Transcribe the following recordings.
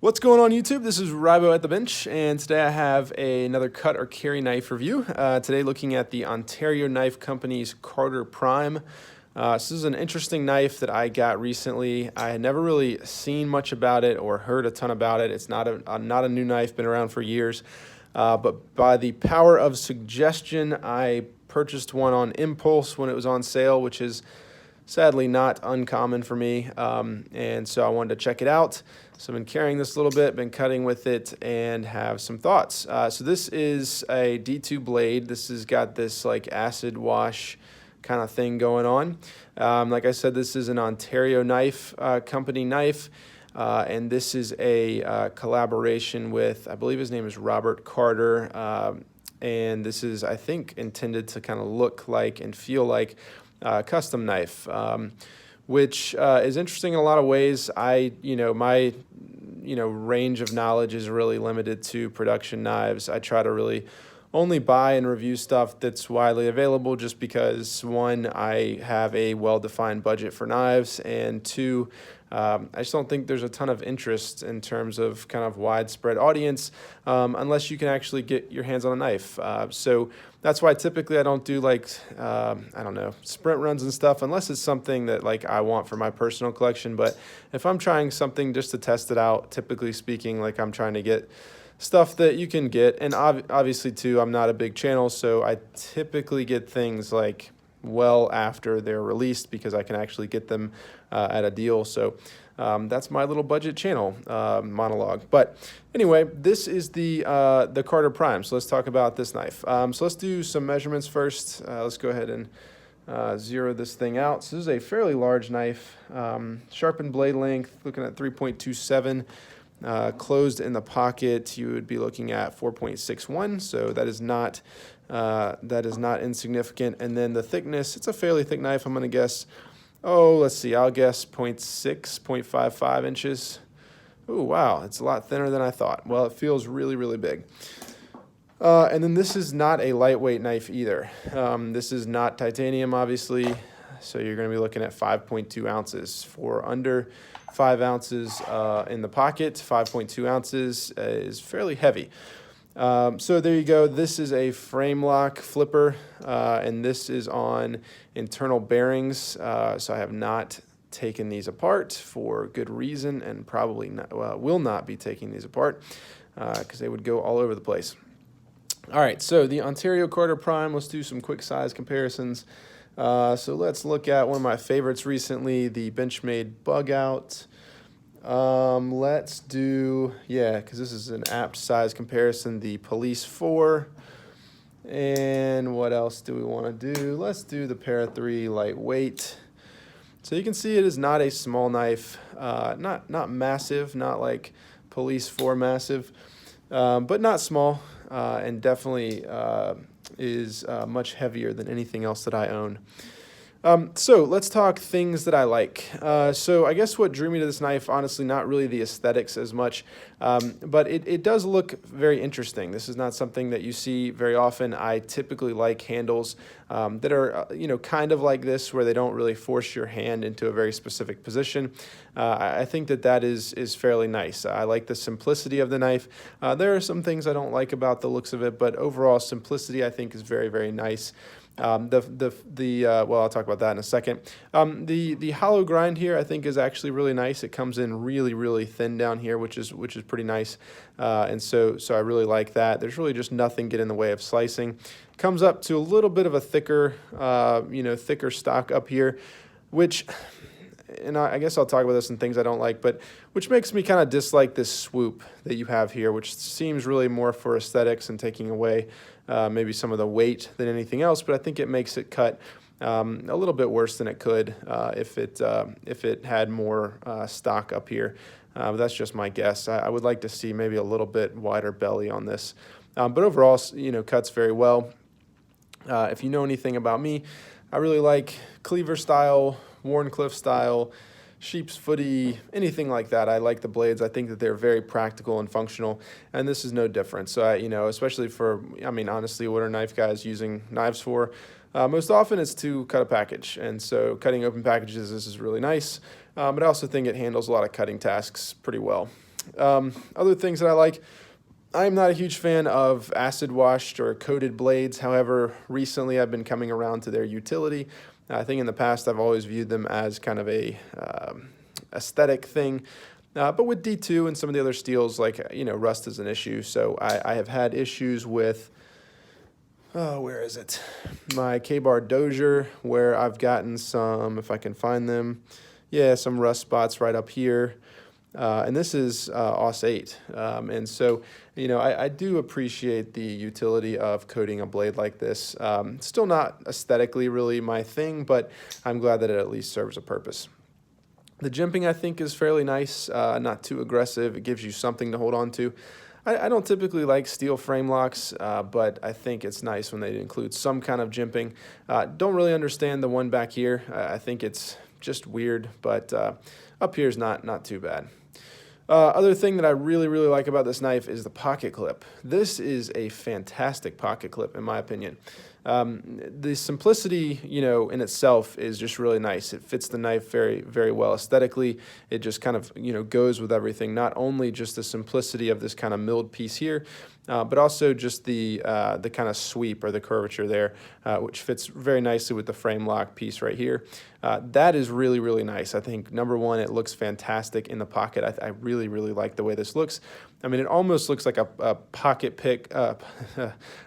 What's going on YouTube? This is Rybo at the bench, and today I have another cut or carry knife review. Today looking at the Ontario Knife Company's Carter Prime. This is an interesting knife that I got recently. I had never really seen much about it or heard a ton about it. It's not a new knife, been around for years. But by the power of suggestion, I purchased one on impulse when it was on sale, which is sadly not uncommon for me, and so I wanted to check it out. So I've been carrying this a little bit, been cutting with it, and have some thoughts. So this is a D2 blade. This has got this like acid wash kind of thing going on. Like I said, this is an Ontario Knife Company knife, and this is a collaboration with, I believe his name is Robert Carter, and this is, I think, intended to kind of look like and feel like custom knife, which is interesting in a lot of ways. My range of knowledge is really limited to production knives. I try to really only buy and review stuff that's widely available, just because one, I have a well-defined budget for knives, and two, I just don't think there's a ton of interest in terms of kind of widespread audience unless you can actually get your hands on a knife. So that's why typically I don't do like, sprint runs and stuff unless it's something that like I want for my personal collection. But if I'm trying something just to test it out, typically speaking, like I'm trying to get stuff that you can get. And obviously too, I'm not a big channel, so I typically get things like well after they're released because I can actually get them at a deal. So that's my little budget channel monologue. But anyway, this is the Carter Prime. So let's talk about this knife. So let's do some measurements first. Let's go ahead and zero this thing out. So this is a fairly large knife, sharpened blade length, looking at 3.27. Closed in the pocket, you would be looking at 4.61, so that is not insignificant. And then the thickness, it's a fairly thick knife. I'm going to guess, let's see, I'll guess 0.6, 0.55 inches. Oh, wow, it's a lot thinner than I thought. Well, it feels really, really big. And then this is not a lightweight knife either. This is not titanium, obviously, so you're going to be looking at 5.2 ounces. For under 5 ounces in the pocket, 5.2 ounces is fairly heavy. So there you go. This is a frame lock flipper, and this is on internal bearings. So I have not taken these apart for good reason, and probably will not be taking these apart because they would go all over the place. All right, so the Ontario Carter Prime, let's do some quick size comparisons. So let's look at one of my favorites recently, the Benchmade Bug Out. Let's do, because this is an apt size comparison, the Police 4. And what else do we want to do? Let's do the Para 3 Lightweight. So you can see it is not a small knife, not massive, not like Police 4 massive, but not small, and definitely is much heavier than anything else that I own. So let's talk things that I like. So I guess what drew me to this knife, honestly, not really the aesthetics as much, but it does look very interesting. This is not something that you see very often. I typically like handles that are, kind of like this, where they don't really force your hand into a very specific position. I think that is fairly nice. I like the simplicity of the knife. There are some things I don't like about the looks of it, but overall simplicity I think is very, very nice. Well, I'll talk about that in a second. The hollow grind here I think is actually really nice. It comes in really, really thin down here, which is pretty nice. And so I really like that. There's really just nothing get in the way of slicing. Comes up to a little bit of a thicker, thicker stock up here, which, and I guess I'll talk about this and things I don't like, but which makes me kind of dislike this swoop that you have here, which seems really more for aesthetics and taking away maybe some of the weight than anything else. But I think it makes it cut a little bit worse than it could if it had more stock up here. But that's just my guess. I would like to see maybe a little bit wider belly on this. But overall, cuts very well. If you know anything about me, I really like cleaver style, Warncliffe style, sheep's footy, anything like that. I like the blades. I think that they're very practical and functional, and this is no different. So, especially for, honestly, what are knife guys using knives for? Most often it's to cut a package, and so cutting open packages, this is really nice, but I also think it handles a lot of cutting tasks pretty well. Other things that I like, I'm not a huge fan of acid washed or coated blades. However, recently I've been coming around to their utility. I think in the past I've always viewed them as kind of a aesthetic thing. But with D2 and some of the other steels, like, rust is an issue. So I have had issues with, where is it? My K-Bar Dozier, where I've gotten some, if I can find them, some rust spots right up here. And this is AUS 8. And so, I do appreciate the utility of coating a blade like this. Still not aesthetically really my thing, but I'm glad that it at least serves a purpose. The jimping, I think, is fairly nice, not too aggressive. It gives you something to hold on to. I don't typically like steel frame locks, but I think it's nice when they include some kind of jimping. Don't really understand the one back here. I think it's just weird, but up here is not too bad. Other thing that I really like about this knife is the pocket clip. This is a fantastic pocket clip, in my opinion. The simplicity, in itself is just really nice. It fits the knife very well aesthetically. It just kind of, goes with everything. Not only just the simplicity of this kind of milled piece here, but also just the kind of sweep or the curvature there, which fits very nicely with the frame lock piece right here. That is really nice. I think, number one, it looks fantastic in the pocket. I really like the way this looks. I mean, it almost looks like a pocket pick, a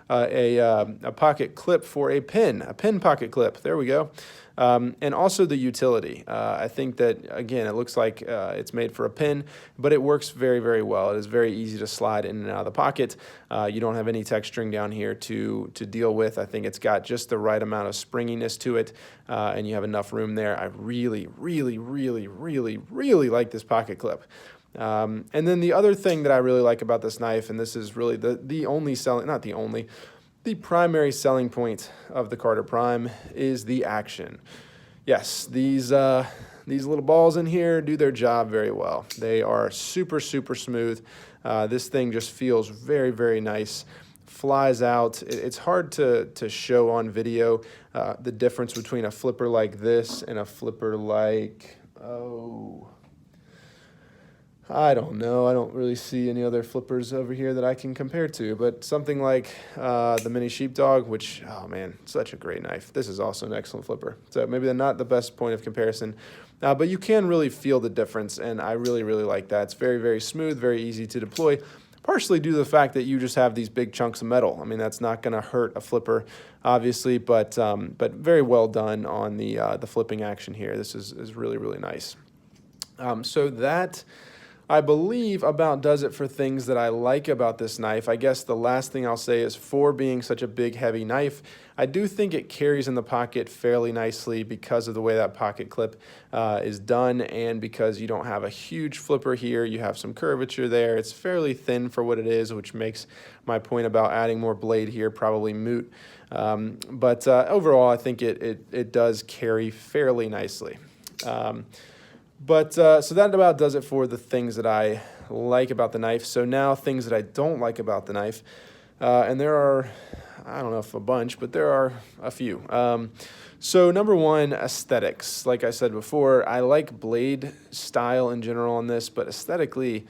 pocket clip for a pin pocket clip. There we go. And also the utility. I think that, again, it looks like it's made for a pin, but it works very well. It is very easy to slide in and out of the pocket. You don't have any texturing down here to deal with. I think it's got just the right amount of springiness to it, and you have enough room there. I really like this pocket clip. And then the other thing that I really like about this knife, and this is really the primary selling point of the Carter Prime, is the action. Yes, these little balls in here do their job very well. They are super smooth. This thing just feels very nice. Flies out. It's hard to show on video the difference between a flipper like this and a flipper like, I don't know. I don't really see any other flippers over here that I can compare to, but something like the Mini Sheepdog, which, oh man, such a great knife. This is also an excellent flipper. So maybe they're not the best point of comparison, but you can really feel the difference, and I really like that. It's very smooth, very easy to deploy, partially due to the fact that you just have these big chunks of metal. I mean, that's not going to hurt a flipper, obviously, but very well done on the flipping action here. This is really nice. So that, I believe, about does it for things that I like about this knife. I guess the last thing I'll say is, for being such a big, heavy knife, I do think it carries in the pocket fairly nicely because of the way that pocket clip is done, and because you don't have a huge flipper here. You have some curvature there. It's fairly thin for what it is, which makes my point about adding more blade here probably moot. But overall, I think it does carry fairly nicely. So that about does it for the things that I like about the knife. So now, things that I don't like about the knife. And there are, I don't know if a bunch, but there are a few. So number one, aesthetics. Like I said before, I like blade style in general on this, but aesthetically,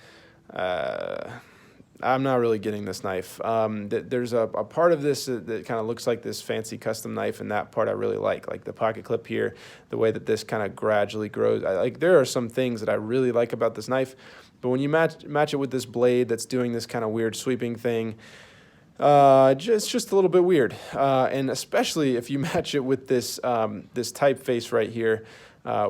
I'm not really getting this knife. There's a part of this that kind of looks like this fancy custom knife, and that part I really like the pocket clip here, the way that this kind of gradually grows. There are some things that I really like about this knife, but when you match it with this blade that's doing this kind of weird sweeping thing, it's just a little bit weird. And especially if you match it with this typeface right here,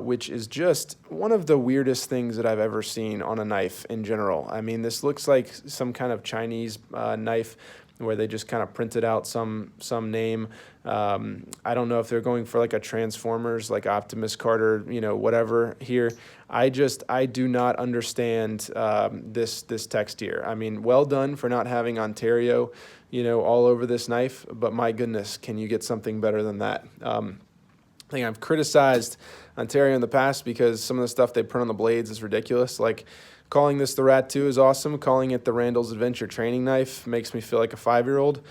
which is just one of the weirdest things that I've ever seen on a knife in general. I mean, this looks like some kind of Chinese knife where they just kind of printed out some name. I don't know if they're going for like a Transformers, like Optimus Carter, whatever here. I do not understand this text here. I mean, well done for not having Ontario, all over this knife, but my goodness, can you get something better than that? I think I've criticized Ontario in the past because some of the stuff they print on the blades is ridiculous. Like, calling this the Rat 2 is awesome. Calling it the Randall's Adventure Training Knife makes me feel like a 5-year-old.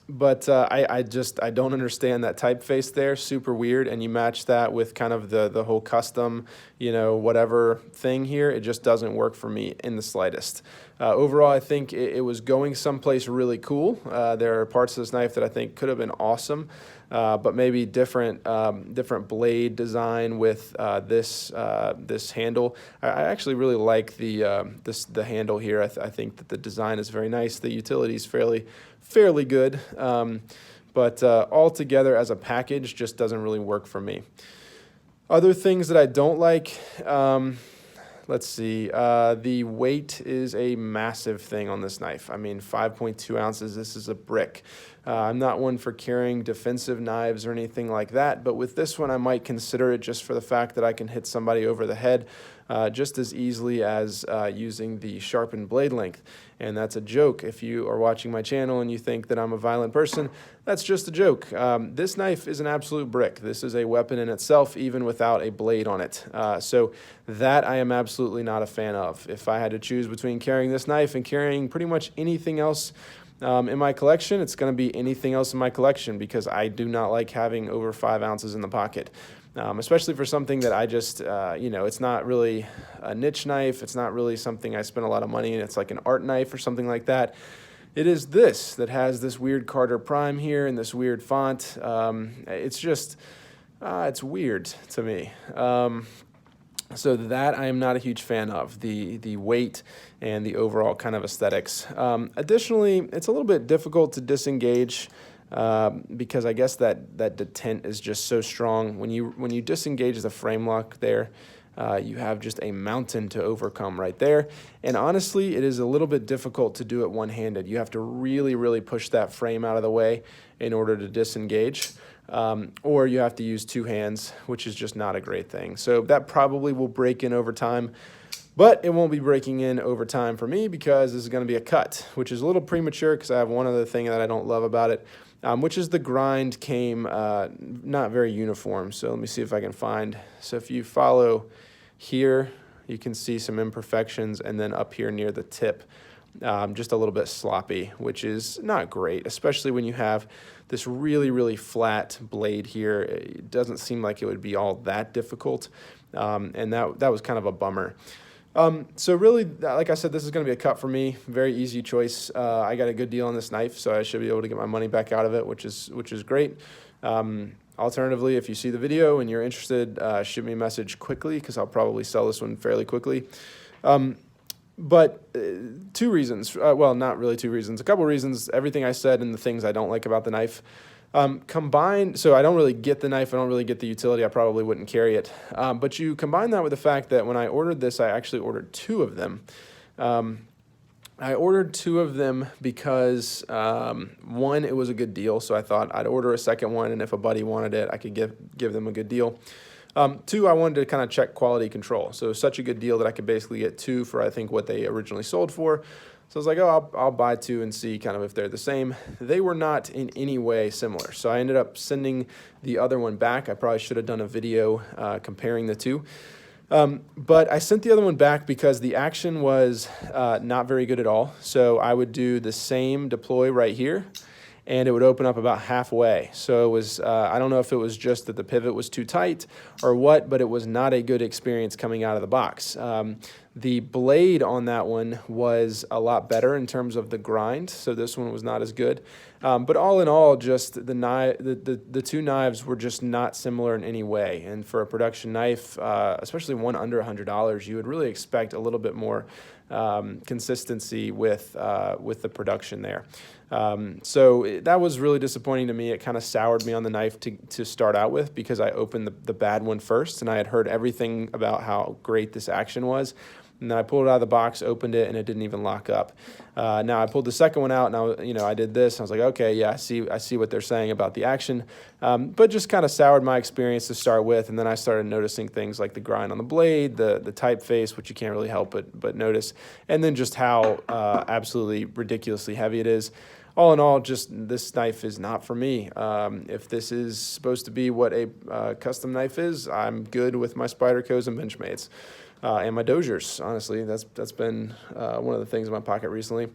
I don't understand that typeface there. Super weird. And you match that with kind of the whole custom, whatever thing here. It just doesn't work for me in the slightest. Overall, I think it was going someplace really cool. There are parts of this knife that I think could have been awesome, but maybe different blade design with this handle. I actually really like the handle here. I think that the design is very nice. The utility is fairly good, but altogether as a package just doesn't really work for me. Other things that I don't like, let's see, the weight is a massive thing on this knife. I mean, 5.2 ounces, this is a brick. I'm not one for carrying defensive knives or anything like that, but with this one I might consider it just for the fact that I can hit somebody over the head just as easily as using the sharpened blade length. And that's a joke. If you are watching my channel and you think that I'm a violent person, that's just a joke. This knife is an absolute brick. This is a weapon in itself, even without a blade on it. So that I am absolutely not a fan of. If I had to choose between carrying this knife and carrying pretty much anything else in my collection, it's going to be anything else in my collection, because I do not like having over 5 ounces in the pocket. Especially for something that I just, it's not really a niche knife. It's not really something I spend a lot of money in. It's like an art knife or something like that. It is this that has this weird Carter Prime here and this weird font. It's just, it's weird to me. So that I am not a huge fan of, the weight and the overall kind of aesthetics. Additionally, it's a little bit difficult to disengage because I guess that detent is just so strong. When you disengage the frame lock there, you have just a mountain to overcome right there. And honestly, it is a little bit difficult to do it one-handed. You have to really, really push that frame out of the way in order to disengage. Or you have to use two hands, which is just not a great thing. So that probably will break in over time. But it won't be breaking in over time for me because this is going to be a cut, which is a little premature because I have one other thing that I don't love about it, which is the grind came not very uniform. So let me see if I can find. So if you follow here, you can see some imperfections, and then up here near the tip, just a little bit sloppy, which is not great, especially when you have this really, really flat blade here. It doesn't seem like it would be all that difficult, and that was kind of a bummer. So really, like I said, this is going to be a cut for me. Very easy choice. I got a good deal on this knife, so I should be able to get my money back out of it, which is great. Alternatively, if you see the video and you're interested, shoot me a message quickly because I'll probably sell this one fairly quickly. But two reasons, well, not really two reasons, a couple reasons, everything I said and the things I don't like about the knife. Combined, so I don't really get the knife, I don't really get the utility, I probably wouldn't carry it. But you combine that with the fact that when I ordered this, I actually ordered two of them. I ordered two of them because, one, it was a good deal, so I thought I'd order a second one, and if a buddy wanted it, I could give them a good deal. Two, I wanted to kind of check quality control. So such a good deal that I could basically get two for, I think, what they originally sold for. So I was like, oh, I'll buy two and see kind of if they're the same. They were not in any way similar. So I ended up sending the other one back. I probably should have done a video comparing the two. But I sent the other one back because the action was not very good at all. So I would do the same deploy right here, and it would open up about halfway. So it was, I don't know if it was just that the pivot was too tight or what, but it was not a good experience coming out of the box. The blade on that one was a lot better in terms of the grind, so this one was not as good. But all in all, just the two knives were just not similar in any way. And for a production knife, especially one under $100, you would really expect a little bit more consistency with the production there. So that was really disappointing to me. It kind of soured me on the knife to start out with because I opened the bad one first, and I had heard everything about how great this action was. And then I pulled it out of the box, opened it, and it didn't even lock up. Now I pulled the second one out, and I did this. I was like, okay, yeah, I see what they're saying about the action, but just kind of soured my experience to start with. And then I started noticing things like the grind on the blade, the typeface, which you can't really help but notice, and then just how absolutely ridiculously heavy it is. All in all, just this knife is not for me. If this is supposed to be what a custom knife is, I'm good with my Spydercos and Benchmates. And my Doziers, honestly, that's been one of the things in my pocket recently.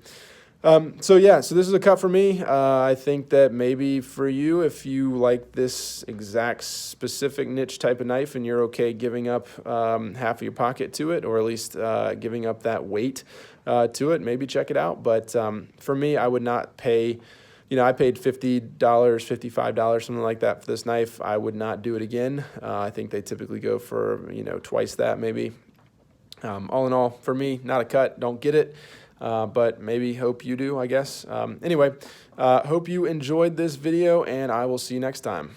So yeah, so this is a cut for me. I think that maybe for you, if you like this exact specific niche type of knife and you're okay giving up half of your pocket to it, or at least giving up that weight to it, maybe check it out. But for me, I would not pay, I paid $50, $55, something like that for this knife. I would not do it again. I think they typically go for, twice that maybe. All in all, for me, not a cut, don't get it. But maybe hope you do, I guess. Anyway, hope you enjoyed this video, and I will see you next time.